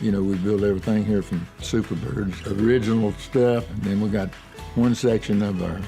We build everything here from Superbirds, original stuff, and then we got one section of our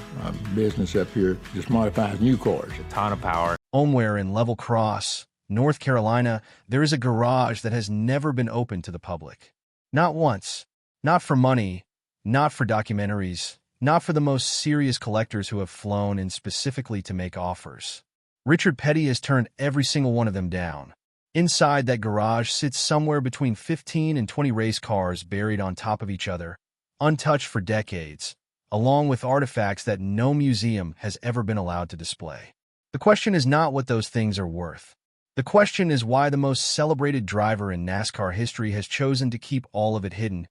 business up here just modifies new cars. A ton of power. Somewhere in Level Cross, North Carolina, there is a garage that has never been open to the public. Not once. Not for money. Not for documentaries. Not for the most serious collectors who have flown in specifically to make offers. Richard Petty has turned every single one of them down. Inside that garage sits somewhere between 15 and 20 race cars buried on top of each other, untouched for decades, along with artifacts that no museum has ever been allowed to display. The question is not what those things are worth. The question is why the most celebrated driver in NASCAR history has chosen to keep all of it hidden,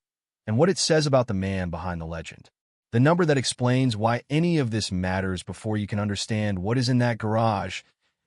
and what it says about the man behind the legend. The number that explains why any of this matters. Before you can understand what is in that garage,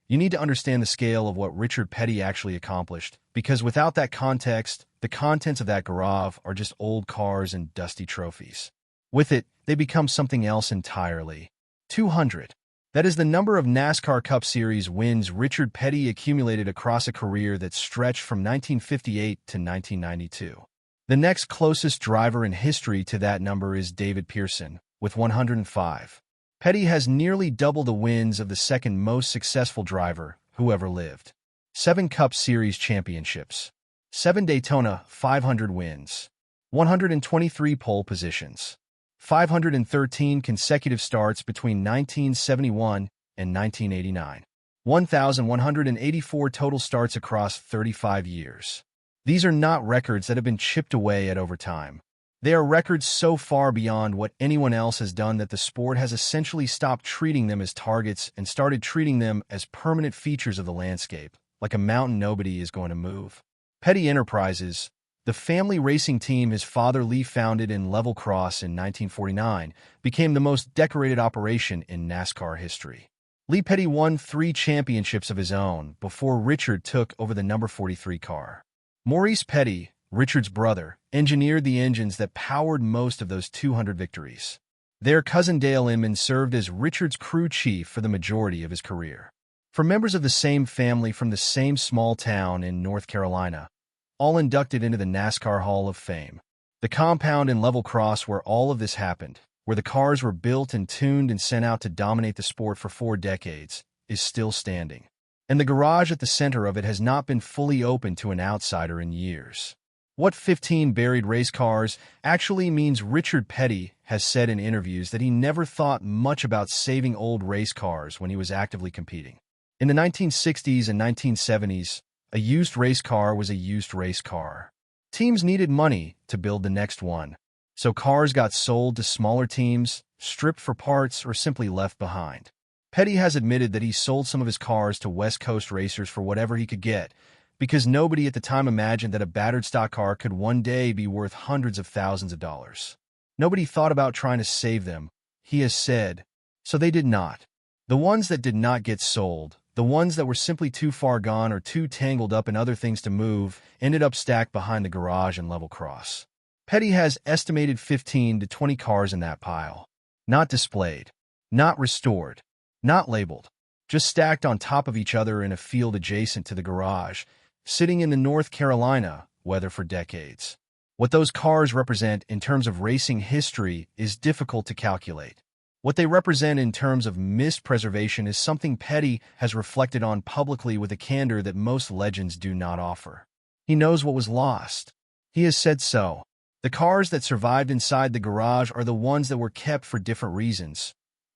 you need to understand the scale of what Richard Petty actually accomplished, because without that context, the contents of that garage are just old cars and dusty trophies. With it, they become something else entirely. 200. That is the number of NASCAR Cup Series wins Richard Petty accumulated across a career that stretched from 1958 to 1992. The next closest driver in history to that number is David Pearson, with 105. Petty has nearly double the wins of the second most successful driver who ever lived. 7 Cup Series championships. 7 Daytona 500 wins. 123 pole positions. 513 consecutive starts between 1971 and 1989. 1,184 total starts across 35 years. These are not records that have been chipped away at over time. They are records so far beyond what anyone else has done that the sport has essentially stopped treating them as targets and started treating them as permanent features of the landscape, like a mountain nobody is going to move. Petty Enterprises, the family racing team his father Lee founded in Level Cross in 1949, became the most decorated operation in NASCAR history. Lee Petty won 3 championships of his own before Richard took over the number 43 car. Maurice Petty, Richard's brother, engineered the engines that powered most of those 200 victories. Their cousin Dale Inman served as Richard's crew chief for the majority of his career. For members of the same family from the same small town in North Carolina, all inducted into the NASCAR Hall of Fame. The compound in Level Cross where all of this happened, where the cars were built and tuned and sent out to dominate the sport for 4 decades, is still standing. And the garage at the center of it has not been fully open to an outsider in years. What 15 buried race cars actually means Richard Petty has said in interviews that he never thought much about saving old race cars when he was actively competing. In the 1960s and 1970s, a used race car was a used race car. Teams needed money to build the next one, so cars got sold to smaller teams, stripped for parts, or simply left behind. Petty has admitted that he sold some of his cars to West Coast racers for whatever he could get, because nobody at the time imagined that a battered stock car could one day be worth hundreds of thousands of dollars. Nobody thought about trying to save them, he has said, so they did not. The ones that did not get sold, the ones that were simply too far gone or too tangled up in other things to move, ended up stacked behind the garage in Level Cross. Petty has estimated 15 to 20 cars in that pile. Not displayed. Not restored. Not labeled. Just stacked on top of each other in a field adjacent to the garage, sitting in the North Carolina weather for decades. What those cars represent in terms of racing history is difficult to calculate. What they represent in terms of missed preservation is something Petty has reflected on publicly with a candor that most legends do not offer. He knows what was lost. He has said so. The cars that survived inside the garage are the ones that were kept for different reasons.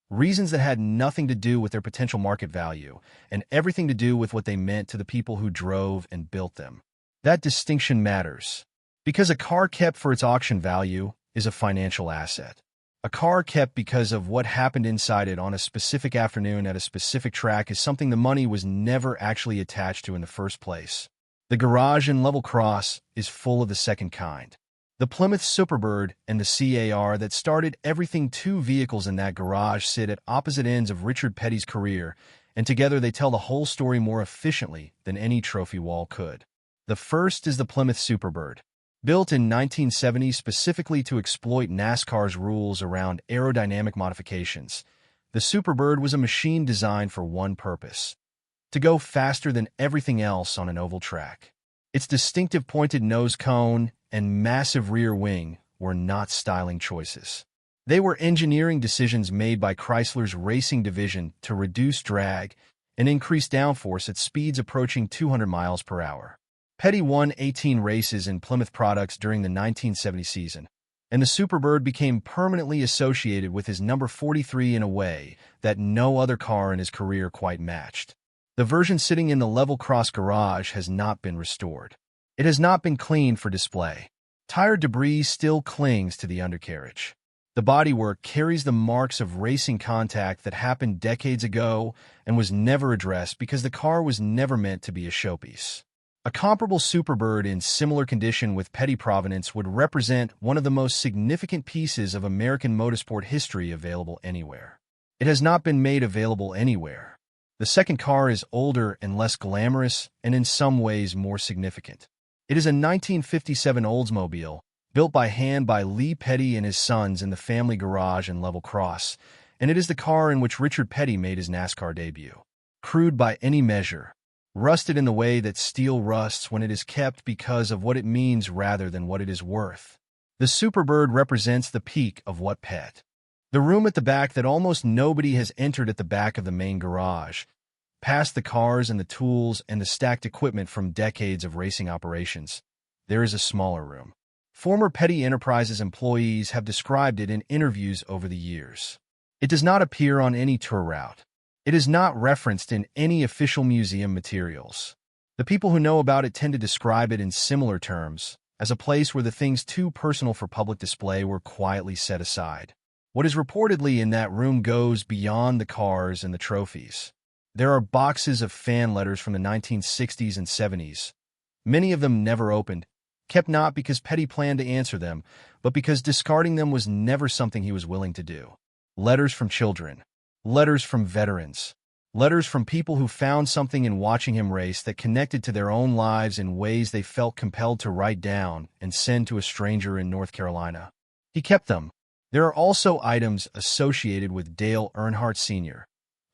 Reasons that had nothing to do with their potential market value, and everything to do with what they meant to the people who drove and built them. That distinction matters, because a car kept for its auction value is a financial asset. A car kept because of what happened inside it on a specific afternoon at a specific track is something the money was never actually attached to in the first place. The garage in Level Cross is full of the second kind. The Plymouth Superbird and the CAR that started everything. 2 vehicles in that garage sit at opposite ends of Richard Petty's career, and together they tell the whole story more efficiently than any trophy wall could. The first is the Plymouth Superbird. Built in 1970 specifically to exploit NASCAR's rules around aerodynamic modifications, the Superbird was a machine designed for one purpose: to go faster than everything else on an oval track. Its distinctive pointed nose cone and massive rear wing were not styling choices. They were engineering decisions made by Chrysler's racing division to reduce drag and increase downforce at speeds approaching 200 miles per hour. Petty won 18 races in Plymouth products during the 1970 season, and the Superbird became permanently associated with his number 43 in a way that no other car in his career quite matched. The version sitting in the level cross garage has not been restored. It has not been cleaned for display. Tire debris still clings to the undercarriage. The bodywork carries the marks of racing contact that happened decades ago and was never addressed because the car was never meant to be a showpiece. A comparable Superbird in similar condition with Petty provenance would represent one of the most significant pieces of American motorsport history available anywhere. It has not been made available anywhere. The second car is older and less glamorous and in some ways more significant. It is a 1957 Oldsmobile, built by hand by Lee Petty and his sons in the family garage in Level Cross, and it is the car in which Richard Petty made his NASCAR debut. Crude by any measure, rusted in the way that steel rusts when it is kept because of what it means rather than what it is worth. The Superbird represents the peak of what Pet. The room at the back that almost nobody has entered at the back of the main garage, past the cars and the tools and the stacked equipment from decades of racing operations, there is a smaller room. Former Petty Enterprises employees have described it in interviews over the years. It does not appear on any tour route. It is not referenced in any official museum materials. The people who know about it tend to describe it in similar terms, as a place where the things too personal for public display were quietly set aside. What is reportedly in that room goes beyond the cars and the trophies. There are boxes of fan letters from the 1960s and 70s, many of them never opened, kept not because Petty planned to answer them, but because discarding them was never something he was willing to do. Letters from children. Letters from veterans. Letters from people who found something in watching him race that connected to their own lives in ways they felt compelled to write down and send to a stranger in North Carolina. He kept them. There are also items associated with Dale Earnhardt Sr.,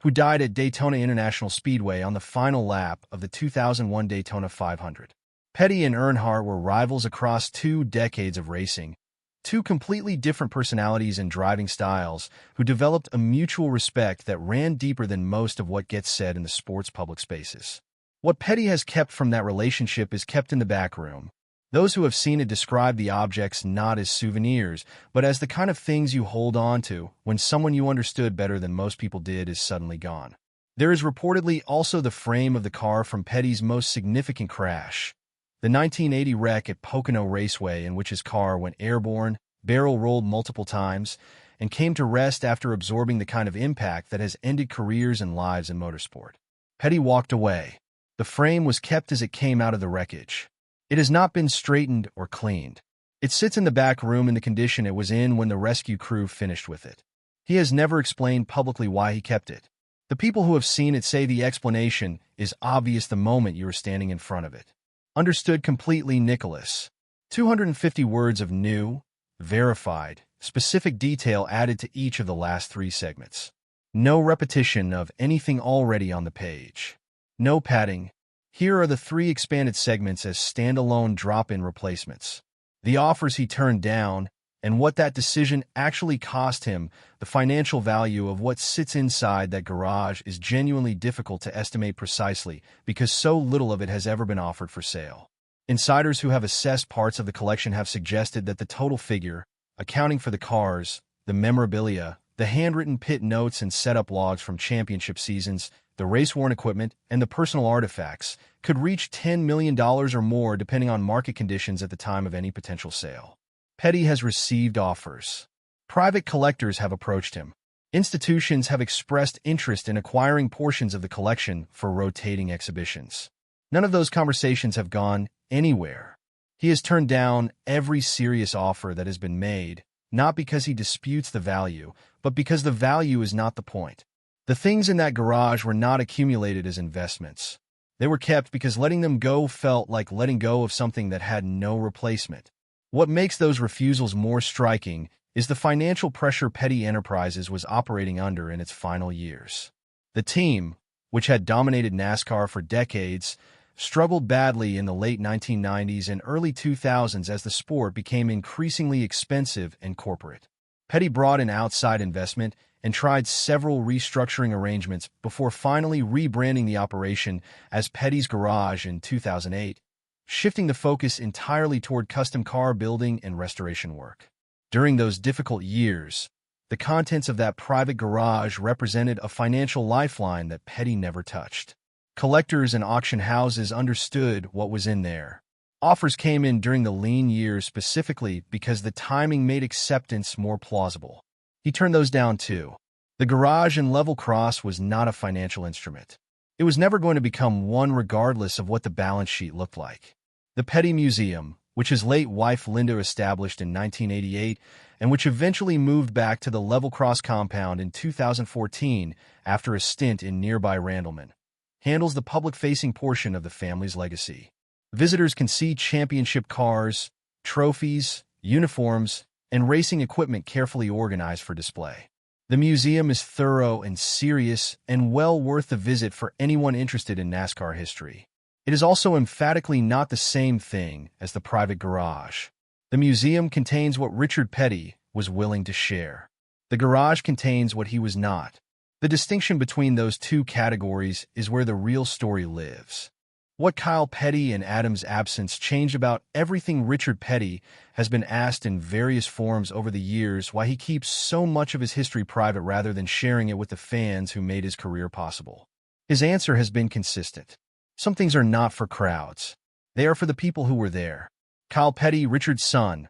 who died at Daytona International Speedway on the final lap of the 2001 Daytona 500. Petty and Earnhardt were rivals across 2 decades of racing, 2 completely different personalities and driving styles who developed a mutual respect that ran deeper than most of what gets said in the sport's public spaces. What Petty has kept from that relationship is kept in the back room. Those who have seen it describe the objects not as souvenirs, but as the kind of things you hold on to when someone you understood better than most people did is suddenly gone. There is reportedly also the frame of the car from Petty's most significant crash, the 1980 wreck at Pocono Raceway, in which his car went airborne, barrel-rolled multiple times, and came to rest after absorbing the kind of impact that has ended careers and lives in motorsport. Petty walked away. The frame was kept as it came out of the wreckage. It has not been straightened or cleaned. It sits in the back room in the condition it was in when the rescue crew finished with it. He has never explained publicly why he kept it. The people who have seen it say the explanation is obvious the moment you are standing in front of it. Understood completely, Nicholas. 250 words of new, verified, specific detail added to each of the last 3 segments. No repetition of anything already on the page. No padding. Here are the 3 expanded segments as standalone drop-in replacements. The offers he turned down, and what that decision actually cost him. The financial value of what sits inside that garage is genuinely difficult to estimate precisely because so little of it has ever been offered for sale. Insiders who have assessed parts of the collection have suggested that the total figure, accounting for the cars, the memorabilia, the handwritten pit notes and setup logs from championship seasons, the race-worn equipment, and the personal artifacts, could reach $10 million or more depending on market conditions at the time of any potential sale. Petty has received offers. Private collectors have approached him. Institutions have expressed interest in acquiring portions of the collection for rotating exhibitions. None of those conversations have gone anywhere. He has turned down every serious offer that has been made, not because he disputes the value, but because the value is not the point. The things in that garage were not accumulated as investments. They were kept because letting them go felt like letting go of something that had no replacement. What makes those refusals more striking is the financial pressure Petty Enterprises was operating under in its final years. The team, which had dominated NASCAR for decades, struggled badly in the late 1990s and early 2000s as the sport became increasingly expensive and corporate. Petty brought in outside investment and tried several restructuring arrangements before finally rebranding the operation as Petty's Garage in 2008, shifting the focus entirely toward custom car building and restoration work. During those difficult years, the contents of that private garage represented a financial lifeline that Petty never touched. Collectors and auction houses understood what was in there. Offers came in during the lean years specifically because the timing made acceptance more plausible. He turned those down too. The garage in level cross was not a financial instrument. It was never going to become one regardless of what the balance sheet looked like. The Petty Museum, which his late wife Linda established in 1988 and which eventually moved back to the level cross compound in 2014 after a stint in nearby Randleman, handles the public-facing portion of the family's legacy. Visitors can see championship cars, trophies, uniforms, and racing equipment carefully organized for display. The museum is thorough and serious and well worth the visit for anyone interested in NASCAR history. It is also emphatically not the same thing as the private garage. The museum contains what Richard Petty was willing to share. The garage contains what he was not. The distinction between those two categories is where the real story lives. What Kyle Petty in Adam's absence changed about everything Richard Petty has been asked in various forms over the years why he keeps so much of his history private rather than sharing it with the fans who made his career possible. His answer has been consistent. Some things are not for crowds. They are for the people who were there. Kyle Petty, Richard's son,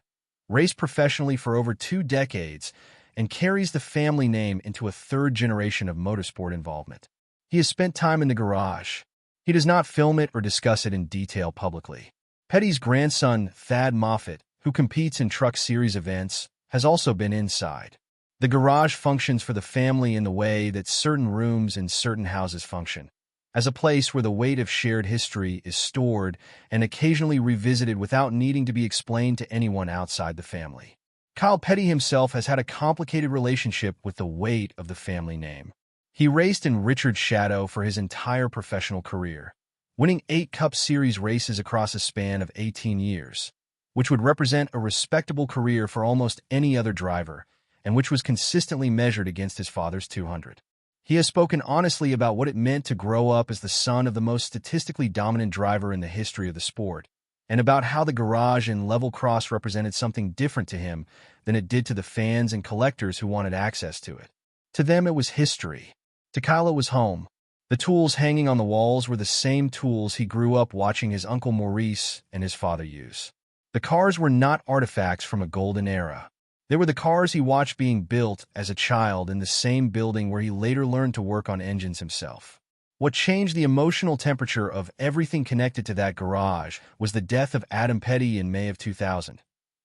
raced professionally for over 2 decades and carries the family name into a third generation of motorsport involvement. He has spent time in the garage. He does not film it or discuss it in detail publicly. Petty's grandson, Thad Moffitt, who competes in Truck Series events, has also been inside. The garage functions for the family in the way that certain rooms in certain houses function, as a place where the weight of shared history is stored and occasionally revisited without needing to be explained to anyone outside the family. Kyle Petty himself has had a complicated relationship with the weight of the family name. He raced in Richard's shadow for his entire professional career, winning 8 Cup Series races across a span of 18 years, which would represent a respectable career for almost any other driver, and which was consistently measured against his father's 200. He has spoken honestly about what it meant to grow up as the son of the most statistically dominant driver in the history of the sport, and about how the garage in level cross represented something different to him than it did to the fans and collectors who wanted access to it. To them, it was history. To Kyle, it was home. The tools hanging on the walls were the same tools he grew up watching his uncle Maurice and his father use. The cars were not artifacts from a golden era. They were the cars he watched being built as a child in the same building where he later learned to work on engines himself. What changed the emotional temperature of everything connected to that garage was the death of Adam Petty in May of 2000,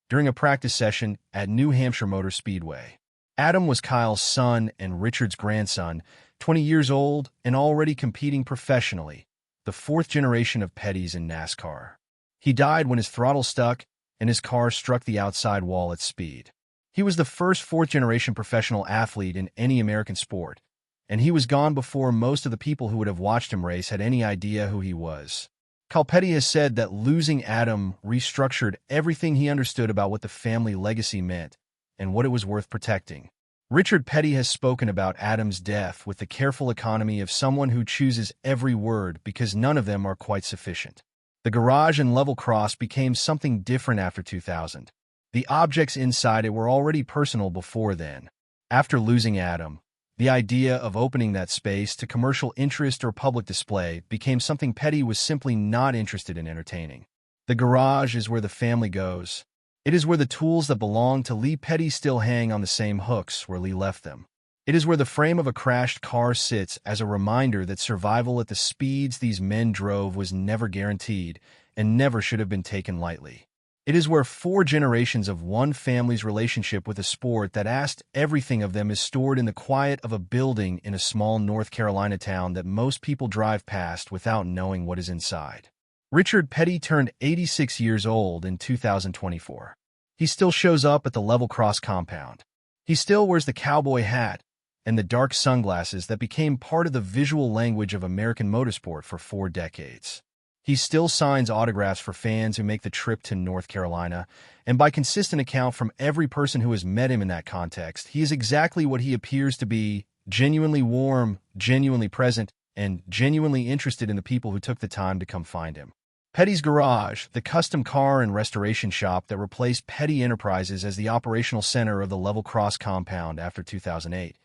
during a practice session at New Hampshire Motor Speedway. Adam was Kyle's son and Richard's grandson, 20 years old and already competing professionally, the 4th generation of Pettys in NASCAR. He died when his throttle stuck and his car struck the outside wall at speed. He was the first 4th-generation professional athlete in any American sport, and he was gone before most of the people who would have watched him race had any idea who he was. Kyle Petty has said that losing Adam restructured everything he understood about what the family legacy meant and what it was worth protecting. Richard Petty has spoken about Adam's death with the careful economy of someone who chooses every word because none of them are quite sufficient. The garage and level cross became something different after 2000. The objects inside it were already personal before then. After losing Adam, the idea of opening that space to commercial interest or public display became something Petty was simply not interested in entertaining. The garage is where the family goes. It is where the tools that belong to Lee Petty still hang on the same hooks where Lee left them. It is where the frame of a crashed car sits as a reminder that survival at the speeds these men drove was never guaranteed and never should have been taken lightly. It is where 4 generations of one family's relationship with a sport that asked everything of them is stored in the quiet of a building in a small North Carolina town that most people drive past without knowing what is inside. Richard Petty turned 86 years old in 2024. He still shows up at the level cross compound. He still wears the cowboy hat and the dark sunglasses that became part of the visual language of American motorsport for 4 decades. He still signs autographs for fans who make the trip to North Carolina, and by consistent account from every person who has met him in that context, he is exactly what he appears to be: genuinely warm, genuinely present, and genuinely interested in the people who took the time to come find him. Petty's Garage, the custom car and restoration shop that replaced Petty Enterprises as the operational center of the Level Cross compound after 2008,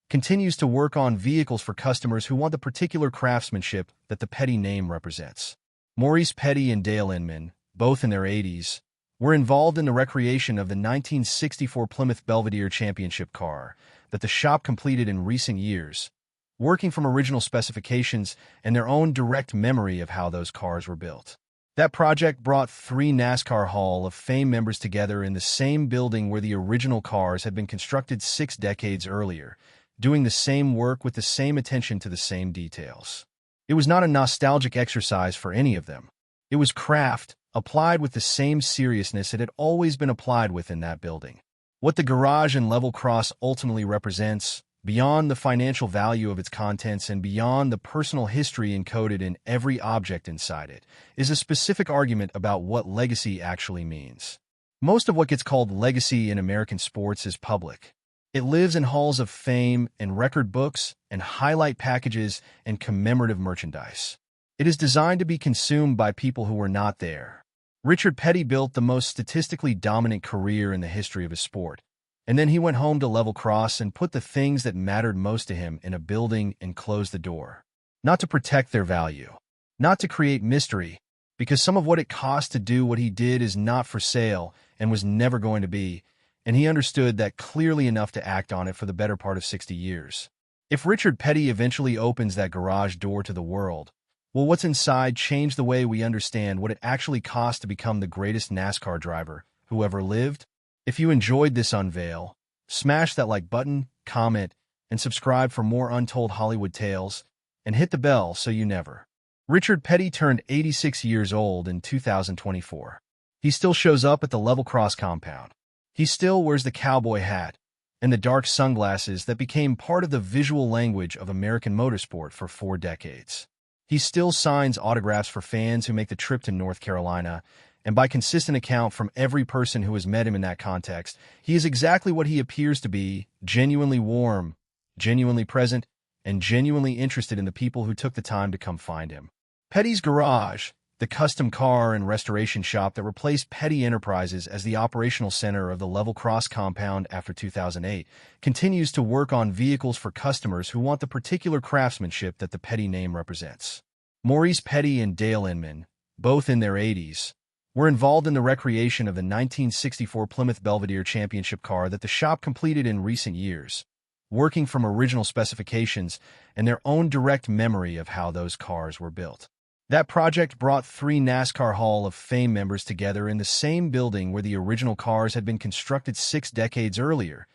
continues to work on vehicles for customers who want the particular craftsmanship that the Petty name represents. Maurice Petty and Dale Inman, both in their 80s, were involved in the recreation of the 1964 Plymouth Belvedere Championship car that the shop completed in recent years, working from original specifications and their own direct memory of how those cars were built. That project brought 3 NASCAR Hall of Fame members together in the same building where the original cars had been constructed 6 decades earlier, doing the same work with the same attention to the same details. It was not a nostalgic exercise for any of them. It was craft, applied with the same seriousness it had always been applied with in that building. What the garage and level cross ultimately represents, beyond the financial value of its contents and beyond the personal history encoded in every object inside it, is a specific argument about what legacy actually means. Most of what gets called legacy in American sports is public. It lives in halls of fame and record books and highlight packages and commemorative merchandise. It is designed to be consumed by people who were not there. Richard Petty built the most statistically dominant career in the history of his sport, and then he went home to Level Cross and put the things that mattered most to him in a building and closed the door. Not to protect their value, not to create mystery, because some of what it cost to do what he did is not for sale and was never going to be, and he understood that clearly enough to act on it for the better part of 60 years. If Richard Petty eventually opens that garage door to the world, will what's inside change the way we understand what it actually cost to become the greatest NASCAR driver who ever lived? If you enjoyed this unveil, smash that like button, comment, and subscribe for more untold Hollywood tales, and hit the bell so you never. Richard Petty turned 86 years old in 2024. He still shows up at the Level Cross compound. He still wears the cowboy hat and the dark sunglasses that became part of the visual language of American motorsport for 4 decades. He still signs autographs for fans who make the trip to North Carolina, and by consistent account from every person who has met him in that context, he is exactly what he appears to be: genuinely warm, genuinely present, and genuinely interested in the people who took the time to come find him. Petty's Garage, the custom car and restoration shop that replaced Petty Enterprises as the operational center of the Level Cross compound after 2008, continues to work on vehicles for customers who want the particular craftsmanship that the Petty name represents. Maurice Petty and Dale Inman, both in their 80s, were involved in the recreation of the 1964 Plymouth Belvedere Championship car that the shop completed in recent years, working from original specifications and their own direct memory of how those cars were built. That project brought 3 NASCAR Hall of Fame members together in the same building where the original cars had been constructed 6 decades earlier,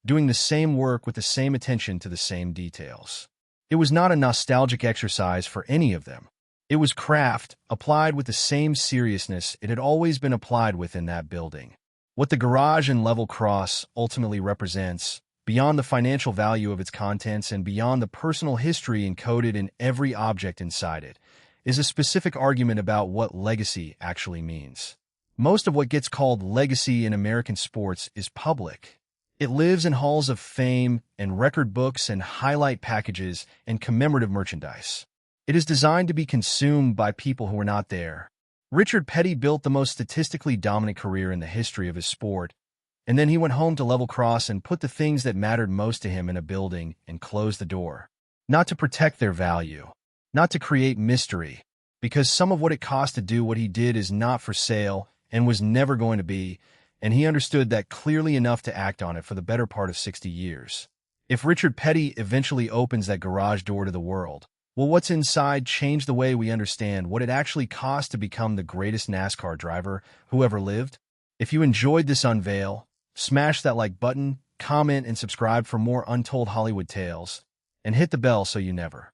doing the same work with the same attention to the same details. It was not a nostalgic exercise for any of them. It was craft, applied with the same seriousness it had always been applied with in that building. What the garage and Level Cross ultimately represents, beyond the financial value of its contents and beyond the personal history encoded in every object inside it, is a specific argument about what legacy actually means. Most of what gets called legacy in American sports is public. It lives in halls of fame and record books and highlight packages and commemorative merchandise. It is designed to be consumed by people who are not there. Richard Petty built the most statistically dominant career in the history of his sport, and then he went home to Level Cross and put the things that mattered most to him in a building and closed the door. Not to protect their value, not to create mystery, because some of what it cost to do what he did is not for sale and was never going to be, and he understood that clearly enough to act on it for the better part of 60 years. If Richard Petty eventually opens that garage door to the world, will what's inside change the way we understand what it actually cost to become the greatest NASCAR driver who ever lived? If you enjoyed this unveil, smash that like button, comment, and subscribe for more untold Hollywood tales, and hit the bell so you never